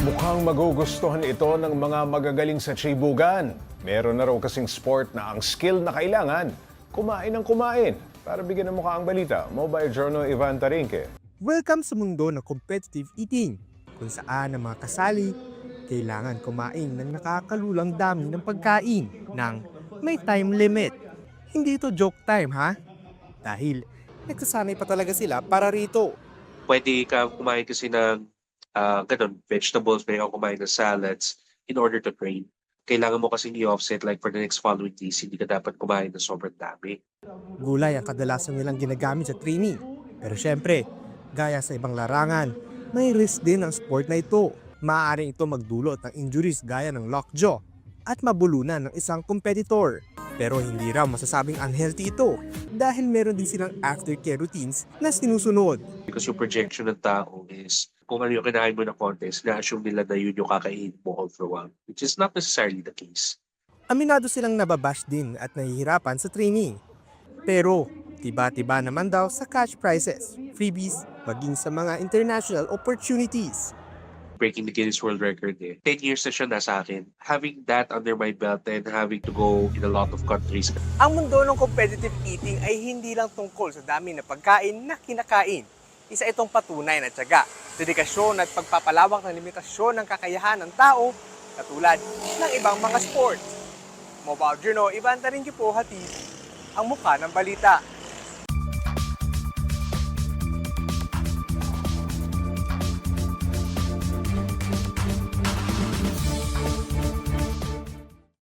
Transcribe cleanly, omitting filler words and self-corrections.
Mukhang magugustuhan ito ng mga magagaling sa tribugan. Meron na raw kasing sport na ang skill na kailangan, kumain ng kumain. Para bigyan ng mukha ang balita, Mobile Journal Ivan Tarinque. Welcome sa mundo ng competitive eating, kung saan ang mga kasali kailangan kumain ng nakakalulang dami ng pagkain ng may time limit. Hindi ito joke time ha? Dahil nagsasanay pa talaga sila para rito. Pwede ka kumain kasi ng vegetables, pwede ka kumain ng salads in order to train. Kailangan mo kasi i-offset like for the next following days, hindi ka dapat kumain ng sobrang dami. Gulay ang kadalasan nilang ginagamit sa training. Pero syempre, gaya sa ibang larangan, may risk din ang sport na ito. Maaaring ito magdulot ng injuries gaya ng lockjaw at mabulunan ng isang competitor. Pero hindi raw masasabing unhealthy ito dahil meron din silang aftercare routines na sinusunod. Because yung projection ng tao is kung ano yung kinain mo na contest, na-assume nila na yun yung kakain mo all for one, which is not necessarily the case. Aminado silang nababash din at nahihirapan sa training. Pero tiba-tiba naman daw sa cash prizes, freebies, maging sa mga international opportunities. Breaking the Guinness World Record 10 years na siya nasa akin. Having that under my belt and having to go in a lot of countries. Ang mundo ng competitive eating ay hindi lang tungkol sa dami na pagkain na kinakain. Isa itong patunay na tiyaga, dedikasyon at pagpapalawak ng limitasyon ng kakayahan ng tao katulad ng ibang mga sports. Mobile Journal, Ivan Tarinque po, hatid ang mukha ng balita.